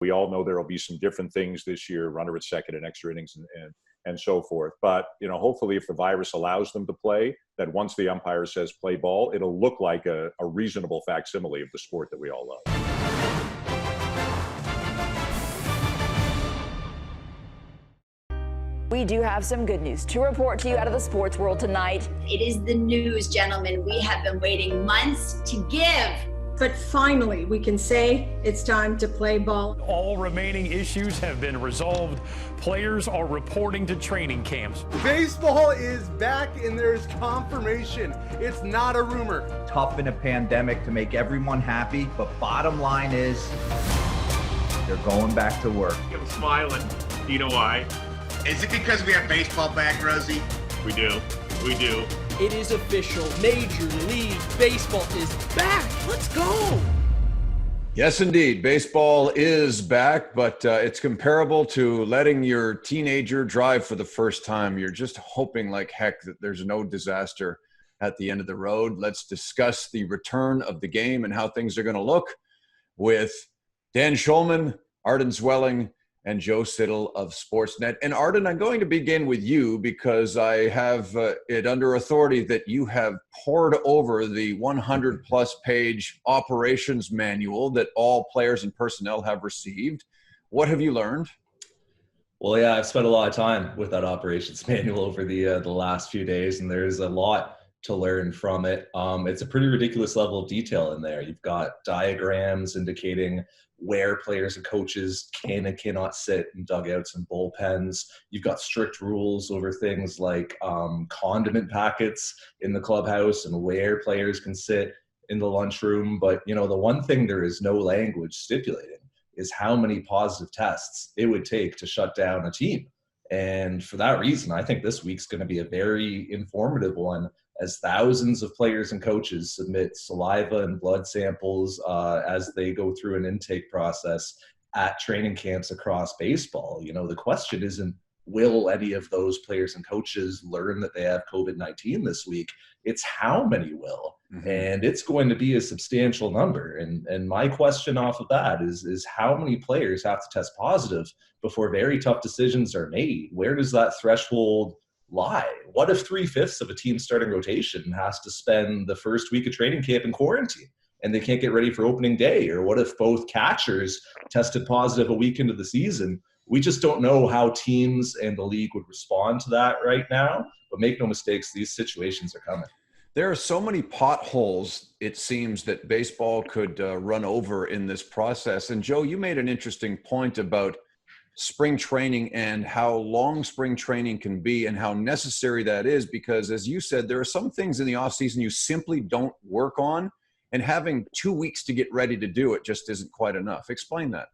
We all know there will be some different things this year, runner at second and extra innings and so forth. But, hopefully if the virus allows them to play, that once the umpire says play ball, it'll look like a reasonable facsimile of the sport that we all love. We do have some good news to report to you out of the sports world tonight. It is the news, gentlemen, we have been waiting months to give. But finally, we can say it's time to play ball. All remaining issues have been resolved. Players are reporting to training camps. Baseball is back and there's confirmation. It's not a rumor. Tough in a pandemic to make everyone happy, but bottom line is they're going back to work. I'm smiling. You know why? Is it because we have baseball back, Rosie? We do. We do. It is official. Major League Baseball is back. Let's go. Yes, indeed. Baseball is back, but it's comparable to letting your teenager drive for the first time. You're just hoping like heck that there's no disaster at the end of the road. Let's discuss the return of the game and how things are going to look with Dan Shulman, Arden Zwelling, and Joe Siddall of Sportsnet. And Arden, I'm going to begin with you because I have it under authority that you have pored over the 100-plus page operations manual that all players and personnel have received. What have you learned? Well, yeah, I've spent a lot of time with that operations manual over the last few days, and there's a lot to learn from it. It's a pretty ridiculous level of detail in there. You've got diagrams indicating where players and coaches can and cannot sit in dugouts and bullpens. You've got strict rules over things like condiment packets in the clubhouse and where players can sit in the lunchroom. But, the one thing there is no language stipulating is how many positive tests it would take to shut down a team. And for that reason, I think this week's going to be a very informative one as thousands of players and coaches submit saliva and blood samples as they go through an intake process at training camps across baseball. The question isn't, will any of those players and coaches learn that they have COVID-19 this week? It's how many will. Mm-hmm. And it's going to be a substantial number. And my question off of that is how many players have to test positive before very tough decisions are made? Where does that threshold lie? What if 3/5 of a team starting rotation has to spend the first week of training camp in quarantine and they can't get ready for opening day? Or what if both catchers tested positive a week into the season? We just don't know how teams and the league would respond to that right now. But make no mistakes, these situations are coming. There are so many potholes, it seems, that baseball could run over in this process. And Joe, you made an interesting point about spring training and how long spring training can be and how necessary that is, because as you said, there are some things in the off season you simply don't work on, and having 2 weeks to get ready to do it just isn't quite enough. Explain that.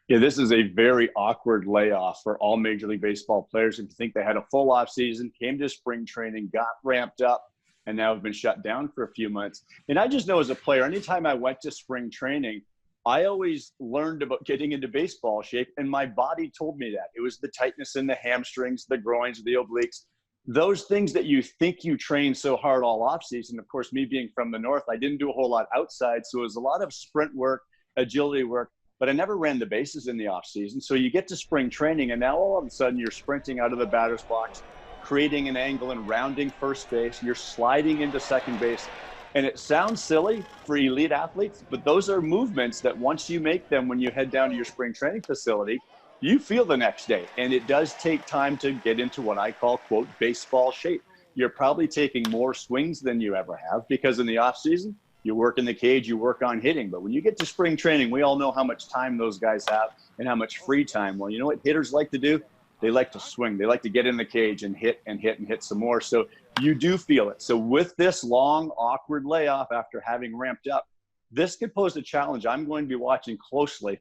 Yeah, this is a very awkward layoff for all Major League Baseball players. If you think they had a full off season, came to spring training, got ramped up, and now have been shut down for a few months. And I just know as a player, anytime I went to spring training, I always learned about getting into baseball shape, and my body told me that. It was the tightness in the hamstrings, the groins, the obliques, those things that you think you train so hard all off season. Of course, me being from the north, I didn't do a whole lot outside, so it was a lot of sprint work, agility work, but I never ran the bases in the off season. So you get to spring training, and now all of a sudden you're sprinting out of the batter's box, creating an angle and rounding first base. You're sliding into second base. And it sounds silly for elite athletes, but those are movements that once you make them, when you head down to your spring training facility, you feel the next day. And it does take time to get into what I call, quote, baseball shape. You're probably taking more swings than you ever have, because in the off season, you work in the cage, you work on hitting. But when you get to spring training, we all know how much time those guys have and how much free time. Well, you know what hitters like to do? They like to swing. They like to get in the cage and hit and hit and hit some more. So you do feel it. So with this long, awkward layoff after having ramped up, this could pose a challenge. I'm going to be watching closely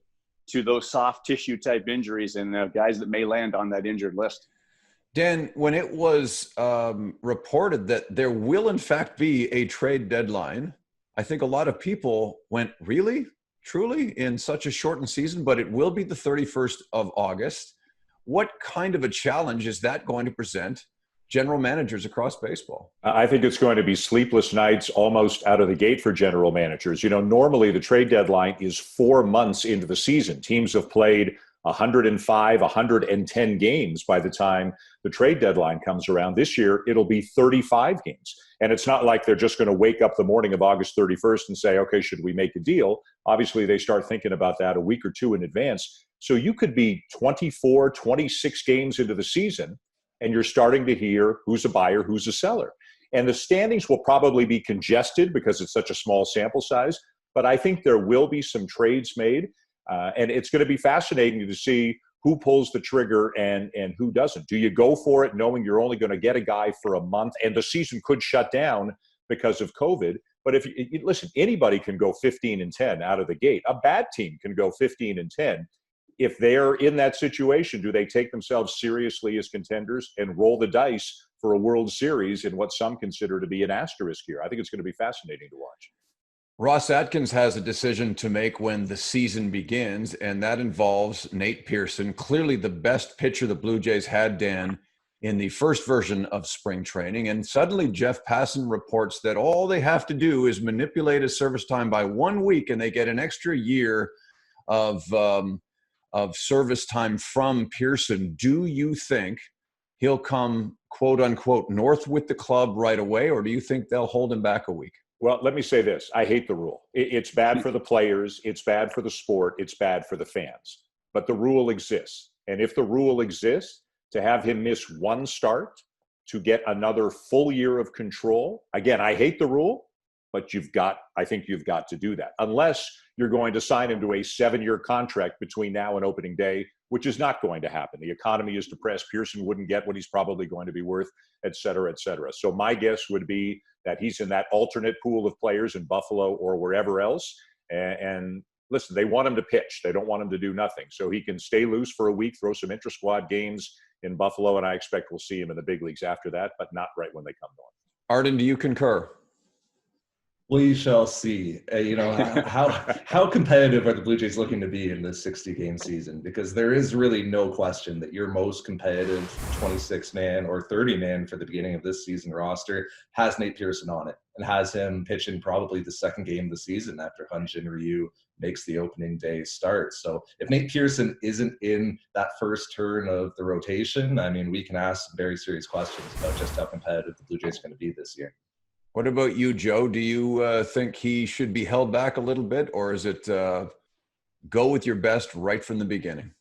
to those soft tissue type injuries and guys that may land on that injured list. Dan, when it was reported that there will in fact be a trade deadline, I think a lot of people went, really? Truly? In such a shortened season? But it will be the 31st of August. What kind of a challenge is that going to present general managers across baseball. I think it's going to be sleepless nights almost out of the gate for general managers. You know, normally the trade deadline is 4 months into the season. Teams have played 105, 110 games by the time the trade deadline comes around. This year, it'll be 35 games. And it's not like they're just going to wake up the morning of August 31st and say, okay, should we make a deal? Obviously, they start thinking about that a week or two in advance. So you could be 24, 26 games into the season, and you're starting to hear who's a buyer, who's a seller. And the standings will probably be congested because it's such a small sample size. But I think there will be some trades made. And it's going to be fascinating to see who pulls the trigger and who doesn't. Do you go for it knowing you're only going to get a guy for a month and the season could shut down because of COVID? But if you listen, anybody can go 15-10 out of the gate. A bad team can go 15-10. If they're in that situation, do they take themselves seriously as contenders and roll the dice for a World Series in what some consider to be an asterisk here? I think it's going to be fascinating to watch. Ross Atkins has a decision to make when the season begins, and that involves Nate Pearson, clearly the best pitcher the Blue Jays had, Dan, in the first version of spring training. And suddenly Jeff Passan reports that all they have to do is manipulate his service time by 1 week, and they get an extra year of service time from Pearson. Do you think he'll come, quote unquote, north with the club right away, or do you think they'll hold him back a week? Well, let me say this. I hate the rule. It's bad for the players. It's bad for the sport. It's bad for the fans. But the rule exists. And if the rule exists, to have him miss one start to get another full year of control, again, I hate the rule, but I think you've got to do that. Unless you're going to sign him to a 7-year contract between now and opening day, which is not going to happen. The economy is depressed. Pearson wouldn't get what he's probably going to be worth, et cetera, et cetera. So my guess would be that he's in that alternate pool of players in Buffalo or wherever else. And listen, they want him to pitch. They don't want him to do nothing. So he can stay loose for a week, throw some intra-squad games in Buffalo, and I expect we'll see him in the big leagues after that, but not right when they come north. Arden, do you concur? We shall see. How competitive are the Blue Jays looking to be in this 60-game season? Because there is really no question that your most competitive 26-man or 30-man for the beginning of this season roster has Nate Pearson on it and has him pitching probably the second game of the season after Hyun-Jin Ryu makes the opening day start. So if Nate Pearson isn't in that first turn of the rotation, I mean, we can ask some very serious questions about just how competitive the Blue Jays are going to be this year. What about you, Joe? Do you think he should be held back a little bit, or is it go with your best right from the beginning?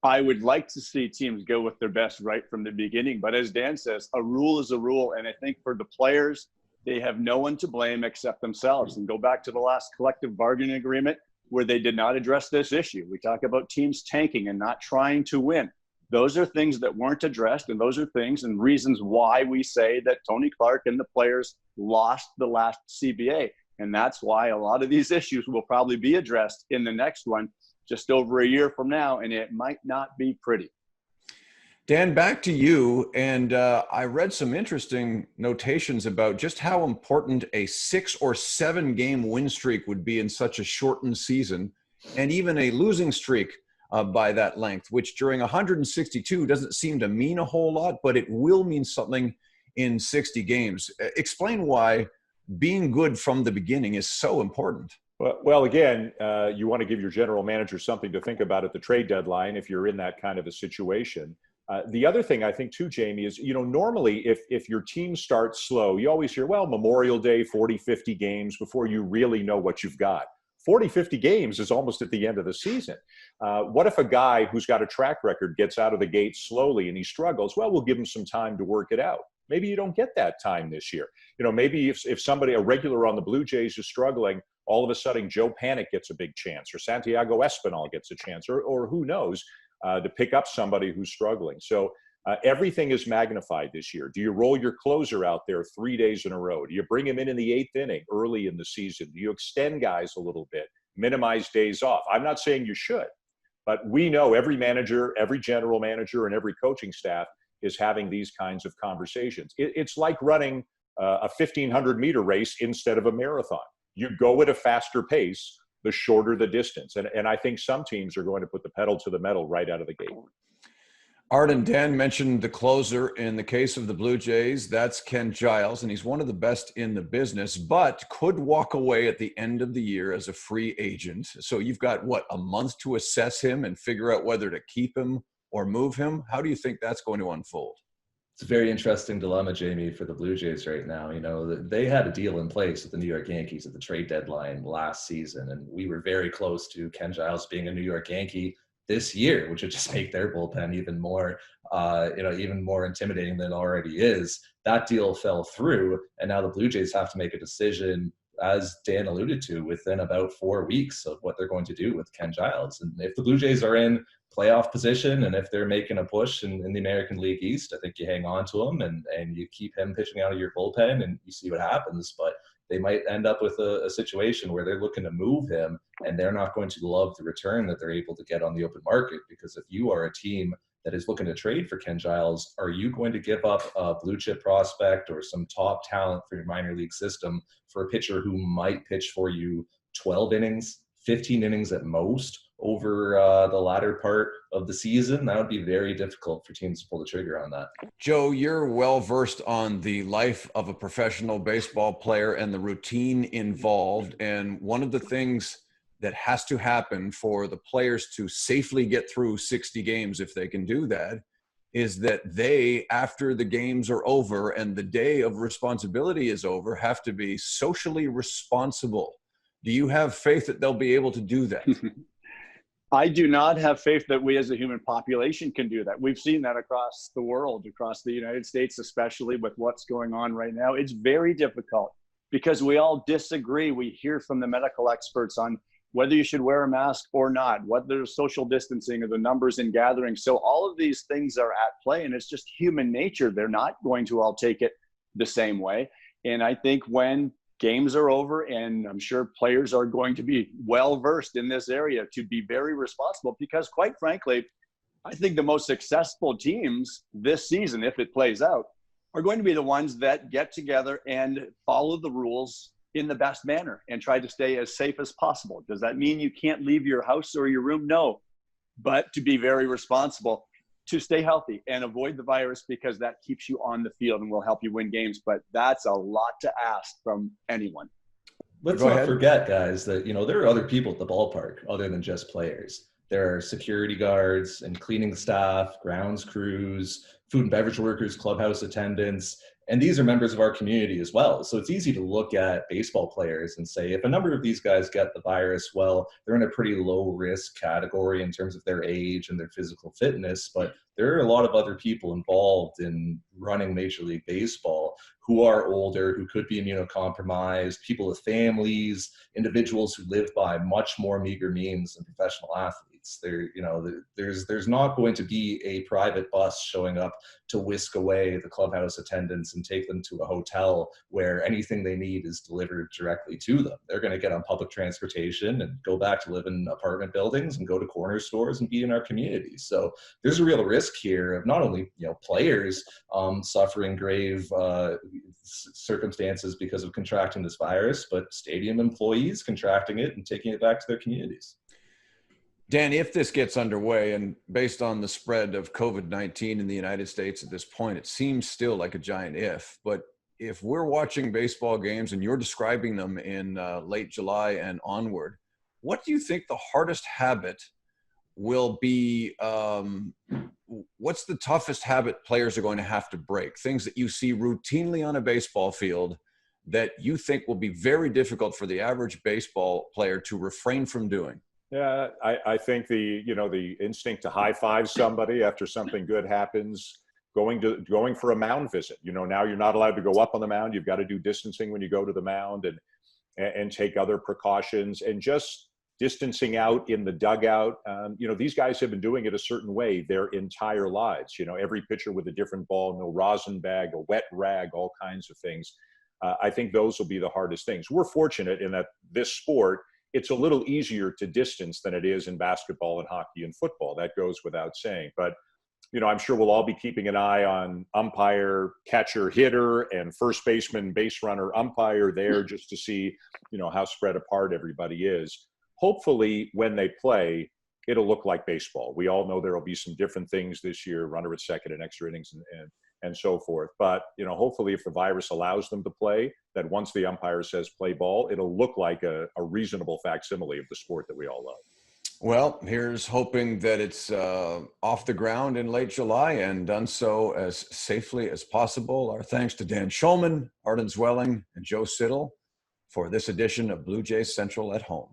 I would like to see teams go with their best right from the beginning. But as Dan says, a rule is a rule. And I think for the players, they have no one to blame except themselves. And go back to the last collective bargaining agreement where they did not address this issue. We talk about teams tanking and not trying to win. Those are things that weren't addressed, and those are things and reasons why we say that Tony Clark and the players lost the last CBA. And that's why a lot of these issues will probably be addressed in the next one just over a year from now, and it might not be pretty. Dan, back to you. And I read some interesting notations about just how important a 6 or 7 game win streak would be in such a shortened season, and even a losing streak by that length, which during 162 doesn't seem to mean a whole lot, but it will mean something in 60 games. Explain why being good from the beginning is so important. Well, again, you want to give your general manager something to think about at the trade deadline if you're in that kind of a situation. The other thing I think too, Jamie, is, normally if your team starts slow, you always hear, well, Memorial Day, 40, 50 games before you really know what you've got. 40, 50 games is almost at the end of the season. What if a guy who's got a track record gets out of the gate slowly and he struggles? Well, we'll give him some time to work it out. Maybe you don't get that time this year. Maybe if somebody, a regular on the Blue Jays is struggling, all of a sudden Joe Panic gets a big chance, or Santiago Espinal gets a chance, or who knows, to pick up somebody who's struggling. So everything is magnified this year. Do you roll your closer out there 3 days in a row? Do you bring him in the 8th inning early in the season? Do you extend guys a little bit, minimize days off? I'm not saying you should, but we know every manager, every general manager, and every coaching staff is having these kinds of conversations. It's like running a 1,500-meter race instead of a marathon. You go at a faster pace, the shorter the distance. And I think some teams are going to put the pedal to the metal right out of the gate. Arden, Dan mentioned the closer in the case of the Blue Jays. That's Ken Giles, and he's one of the best in the business, but could walk away at the end of the year as a free agent. So you've got, a month to assess him and figure out whether to keep him or move him? How do you think that's going to unfold? It's a very interesting dilemma, Jamie, for the Blue Jays right now. You know, they had a deal in place with the New York Yankees at the trade deadline last season, and we were very close to Ken Giles being a New York Yankee this year, which would just make their bullpen even more, even more intimidating than it already is. That deal fell through, and now the Blue Jays have to make a decision, as Dan alluded to, within about 4 weeks of what they're going to do with Ken Giles. And if the Blue Jays are in playoff position and if they're making a push in the American League East, I think you hang on to him and you keep him pitching out of your bullpen and you see what happens. But they might end up with a situation where they're looking to move him and they're not going to love the return that they're able to get on the open market. Because if you are a team that is looking to trade for Ken Giles, are you going to give up a blue chip prospect or some top talent for your minor league system for a pitcher who might pitch for you 12 innings, 15 innings at most over the latter part of the season? That would be very difficult for teams to pull the trigger on that. Joe, you're well versed on the life of a professional baseball player and the routine involved. And one of the things that has to happen for the players to safely get through 60 games, if they can do that, is that they, after the games are over and the day of responsibility is over, have to be socially responsible. Do you have faith that they'll be able to do that? I do not have faith that we as a human population can do that. We've seen that across the world, across the United States, especially with what's going on right now. It's very difficult because we all disagree. We hear from the medical experts on whether you should wear a mask or not, what there's social distancing or the numbers in gatherings. So all of these things are at play, and it's just human nature. They're not going to all take it the same way. And I think when games are over, and I'm sure players are going to be well versed in this area to be very responsible, because quite frankly, I think the most successful teams this season, if it plays out, are going to be the ones that get together and follow the rules in the best manner and try to stay as safe as possible. Does that mean you can't leave your house or your room? No, but to be very responsible, to stay healthy and avoid the virus, because that keeps you on the field and will help you win games. But that's a lot to ask from anyone. Let's not forget, guys, that, there are other people at the ballpark other than just players. There are security guards and cleaning staff, grounds crews, food and beverage workers, clubhouse attendants, and these are members of our community as well. So it's easy to look at baseball players and say, if a number of these guys get the virus, well, they're in a pretty low risk category in terms of their age and their physical fitness. But there are a lot of other people involved in running Major League Baseball who are older, who could be immunocompromised, people with families, individuals who live by much more meager means than professional athletes. There's not going to be a private bus showing up to whisk away the clubhouse attendants and take them to a hotel where anything they need is delivered directly to them. They're going to get on public transportation and go back to live in apartment buildings and go to corner stores and be in our community. So there's a real risk here of not only players suffering grave circumstances because of contracting this virus, but stadium employees contracting it and taking it back to their communities. Dan, if this gets underway, and based on the spread of COVID-19 in the United States at this point, it seems still like a giant if, but if we're watching baseball games and you're describing them in late July and onward, what do you think the hardest habit will be? What's the toughest habit players are going to have to break? Things that you see routinely on a baseball field that you think will be very difficult for the average baseball player to refrain from doing? Yeah, I think the instinct to high five somebody after something good happens, going for a mound visit. Now you're not allowed to go up on the mound. You've got to do distancing when you go to the mound and take other precautions, and just distancing out in the dugout. These guys have been doing it a certain way their entire lives. Every pitcher with a different ball, no rosin bag, a wet rag, all kinds of things. I think those will be the hardest things. We're fortunate in that this sport, it's a little easier to distance than it is in basketball and hockey and football. That goes without saying. But, I'm sure we'll all be keeping an eye on umpire, catcher, hitter, and first baseman, base runner, umpire there, just to see, how spread apart everybody is. Hopefully, when they play, it'll look like baseball. We all know there will be some different things this year, runner at second and extra innings and so forth. But, hopefully if the virus allows them to play, that once the umpire says play ball, it'll look like a reasonable facsimile of the sport that we all love. Well, here's hoping that it's off the ground in late July and done so as safely as possible. Our thanks to Dan Shulman, Arden Zwelling, and Joe Siddall for this edition of Blue Jays Central at Home.